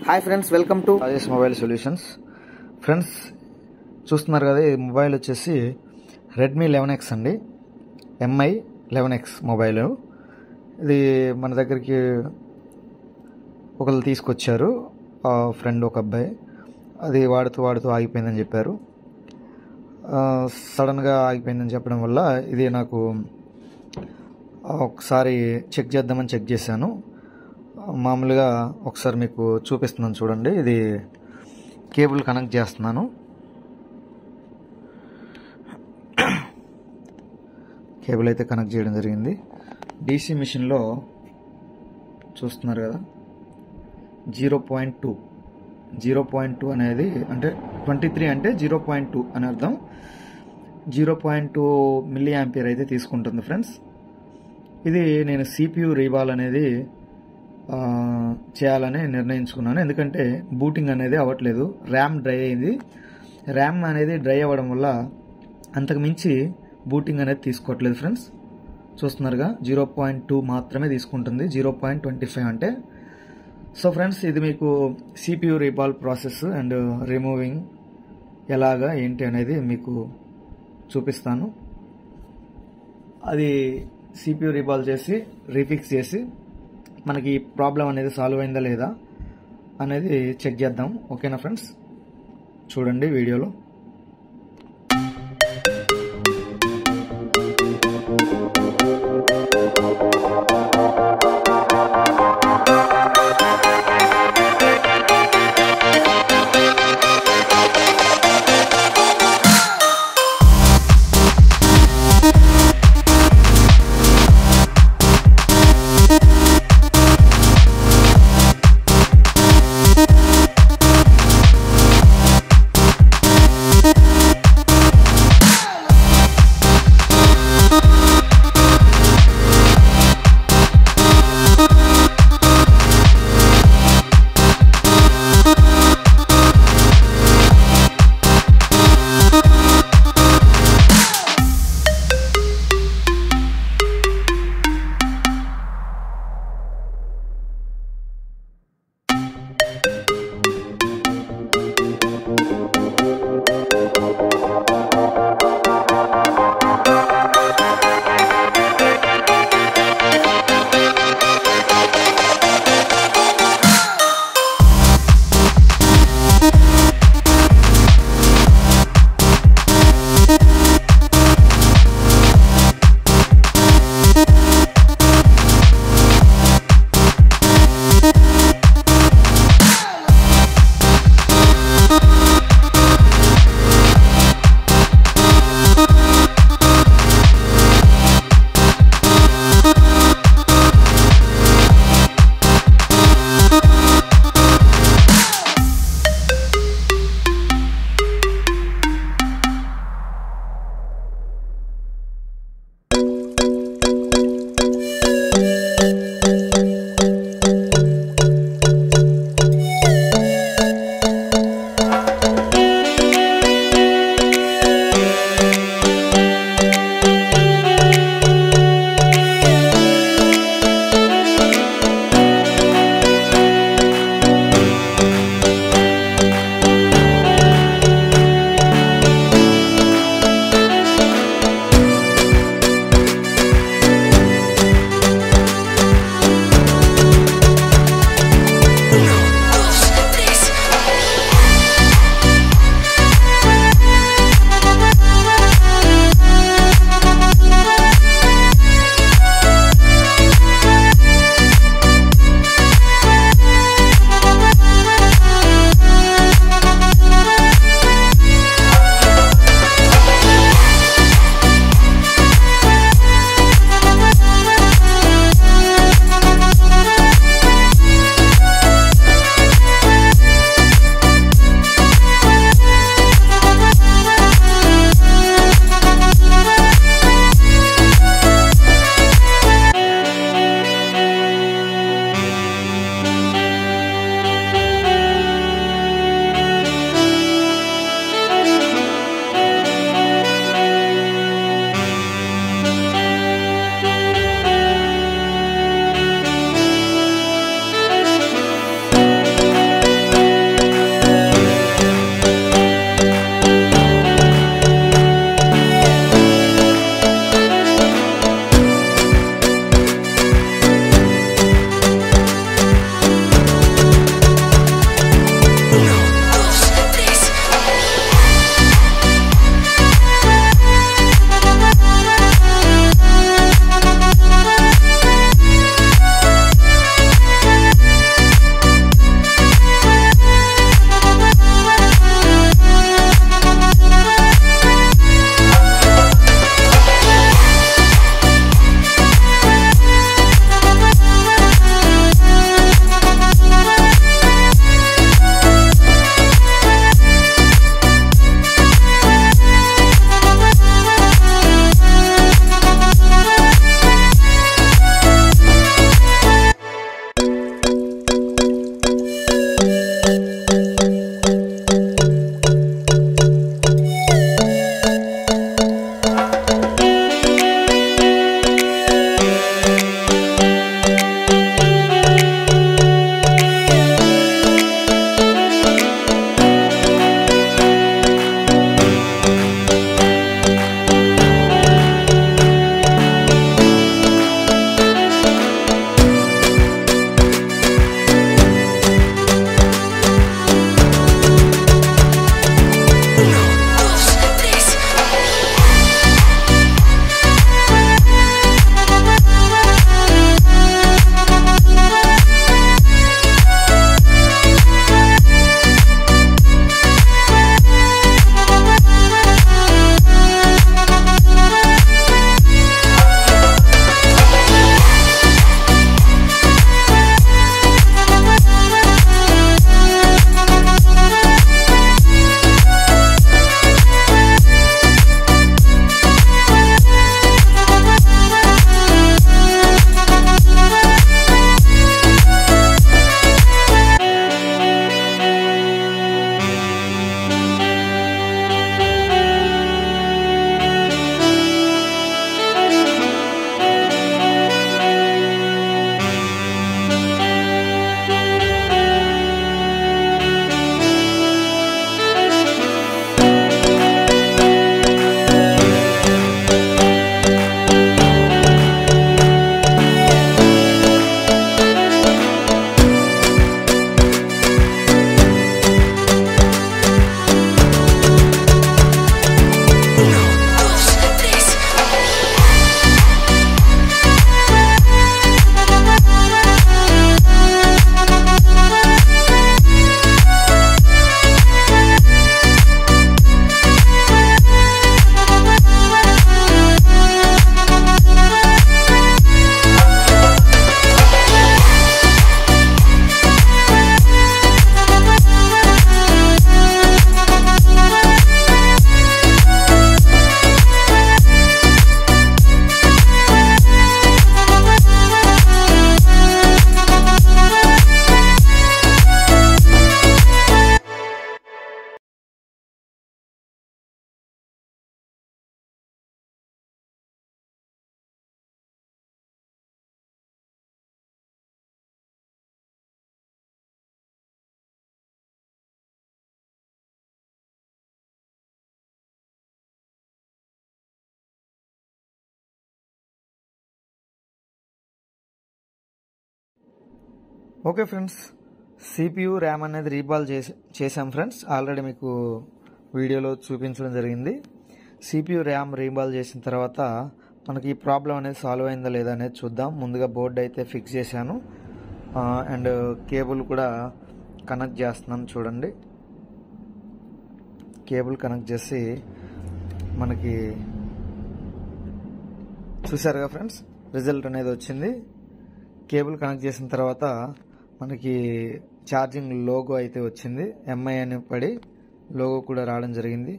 Hi friends, welcome to Rajesh mobile solutions. Friends చూస్తున్నారు కదా, ఈ మొబైల్ వచ్చేసి రెడ్మీ 11X అండి. MI 11X mobile. ఇది మన దగ్గరికి ఒకళ్ళు తీసుకొచ్చారు, ఫ్రెండ్ ఒక అబ్బాయి. అది వాడుతూ ఆగిపోయిందని చెప్పారు. సడన్గా ఆగిపోయిందని చెప్పడం వల్ల ఇది నాకు ఒకసారి చెక్ చేద్దామని చెక్ చేశాను. మామూలుగా ఒకసారి మీకు చూపిస్తున్నాను చూడండి. ఇది కేబుల్ కనెక్ట్ చేస్తున్నాను. కేబుల్ అయితే కనెక్ట్ చేయడం జరిగింది. DC మిషన్లో చూస్తున్నారు కదా, 0.2 అనేది అంటే 23 అంటే 0.2 అని అర్థం. 0.2 మిల్లీ యాంపియర్ అయితే తీసుకుంటుంది ఫ్రెండ్స్. ఇది నేను CPU రీబాల్ అనేది చేయాలని నిర్ణయించుకున్నాను. ఎందుకంటే బూటింగ్ అనేది అవ్వట్లేదు, ర్యామ్ డ్రై అయింది. ర్యామ్ అనేది డ్రై అవ్వడం వల్ల అంతకు మించి బూటింగ్ అనేది తీసుకోవట్లేదు ఫ్రెండ్స్. చూస్తున్నారుగా, 0.2 మాత్రమే తీసుకుంటుంది, 0.25 అంటే. సో ఫ్రెండ్స్, ఇది మీకు CPU reball process and removing ఎలాగా ఏంటి అనేది మీకు చూపిస్తాను. అది CPU రీబాల్ చేసి రీఫిక్స్ చేసి మనకి ప్రాబ్లం అనేది సాల్వ్ అయిందా లేదా అనేది చెక్ చేద్దాం. ఓకేనా ఫ్రెండ్స్, చూడండి వీడియోలో. ఓకే ఫ్రెండ్స్, CPU ర్యామ్ అనేది రీబాల్ చేసాం ఫ్రెండ్స్. ఆల్రెడీ మీకు వీడియోలో చూపించడం జరిగింది. CPU ర్యామ్ రీబాల్ చేసిన తర్వాత మనకి ఈ ప్రాబ్లం అనేది సాల్వ్ అయిందా లేదా అనేది చూద్దాం. ముందుగా బోర్డు అయితే ఫిక్స్ చేశాను అండ్ కేబుల్ కూడా కనెక్ట్ చేస్తున్నాను. చూడండి, కేబుల్ కనెక్ట్ చేసి మనకి చూసారుగా ఫ్రెండ్స్, రిజల్ట్ అనేది వచ్చింది. కేబుల్ కనెక్ట్ చేసిన తర్వాత మనకి ఛార్జింగ్ లోగో అయితే వచ్చింది. MI అని పడి లోగో కూడా రావడం జరిగింది.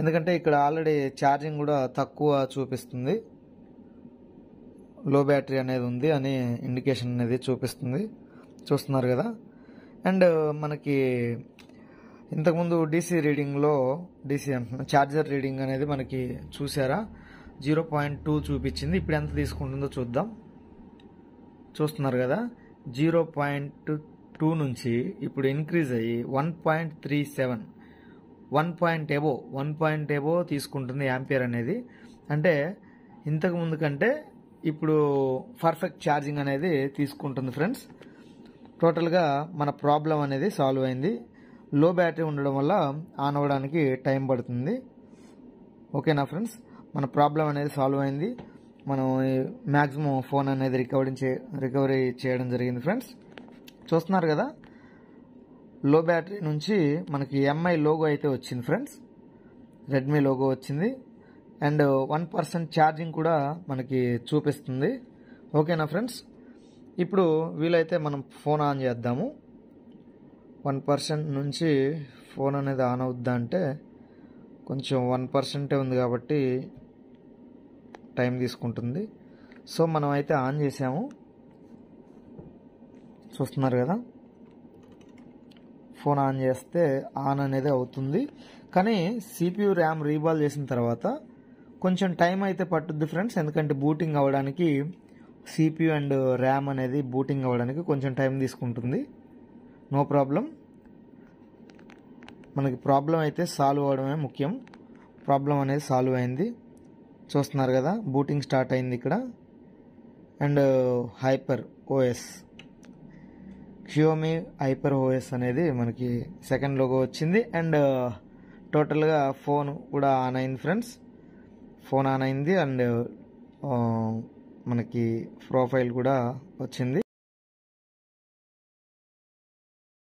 ఎందుకంటే ఇక్కడ ఆల్రెడీ ఛార్జింగ్ కూడా తక్కువ చూపిస్తుంది, లో బ్యాటరీ అనేది ఉంది అని ఇండికేషన్ అనేది చూపిస్తుంది. చూస్తున్నారు కదా. అండ్ మనకి ఇంతకుముందు DC రీడింగ్లో ఛార్జర్ రీడింగ్ అనేది మనకి చూసారా 0.2 చూపించింది. ఇప్పుడు ఎంత తీసుకుంటుందో చూద్దాం. చూస్తున్నారు కదా, 0.2 నుంచి ఇప్పుడు ఇంక్రీజ్ అయ్యి 1.37 1 పాయింట్ ఎబో తీసుకుంటుంది యాంపియర్ అనేది. అంటే ఇంతకు ముందు కంటే ఇప్పుడు పర్ఫెక్ట్ ఛార్జింగ్ అనేది తీసుకుంటుంది ఫ్రెండ్స్. టోటల్గా మన ప్రాబ్లం అనేది సాల్వ్ అయింది. లో బ్యాటరీ ఉండడం వల్ల ఆన్ అవ్వడానికి టైం పడుతుంది. ఓకేనా ఫ్రెండ్స్, మన ప్రాబ్లం అనేది సాల్వ్ అయింది. మనం మ్యాక్సిమం ఫోన్ అనేది రికవరీ చేయడం జరిగింది ఫ్రెండ్స్. చూస్తున్నారు కదా, లో బ్యాటరీ నుంచి మనకి MI లోగో అయితే వచ్చింది ఫ్రెండ్స్. రెడ్మీ లోగో వచ్చింది అండ్ 1% ఛార్జింగ్ కూడా మనకి చూపిస్తుంది. ఓకేనా ఫ్రెండ్స్, ఇప్పుడు వీలైతే మనం ఫోన్ ఆన్ చేద్దాము. 1% నుంచి ఫోన్ అనేది ఆన్ అవుద్దా అంటే కొంచెం 1% ఉంది కాబట్టి టైం తీసుకుంటుంది. సో మనం అయితే ఆన్ చేసాము. చూస్తున్నారు కదా, ఫోన్ ఆన్ చేస్తే ఆన్ అనేది అవుతుంది. కానీ CPU ర్యామ్ రీబాల్ చేసిన తర్వాత కొంచెం టైం అయితే పట్టుద్ది ఫ్రెండ్స్. ఎందుకంటే బూటింగ్ అవ్వడానికి CPU అండ్ ర్యామ్ అనేది బూటింగ్ అవ్వడానికి కొంచెం టైం తీసుకుంటుంది. నో ప్రాబ్లం, మనకి ప్రాబ్లం అయితే సాల్వ్ అవ్వడమే ముఖ్యం. ప్రాబ్లం అనేది సాల్వ్ అయింది. చూస్తున్నారు కదా, బూటింగ్ స్టార్ట్ అయింది ఇక్కడ. And hyper OS Xiaomi hyper OS అనేది మనకి సెకండ్ లోగో వచ్చింది. అండ్ టోటల్గా ఫోన్ కూడా ఆన్ అయింది ఫ్రెండ్స్. ఫోన్ ఆన్ అయింది అండ్ మనకి ప్రొఫైల్ కూడా వచ్చింది.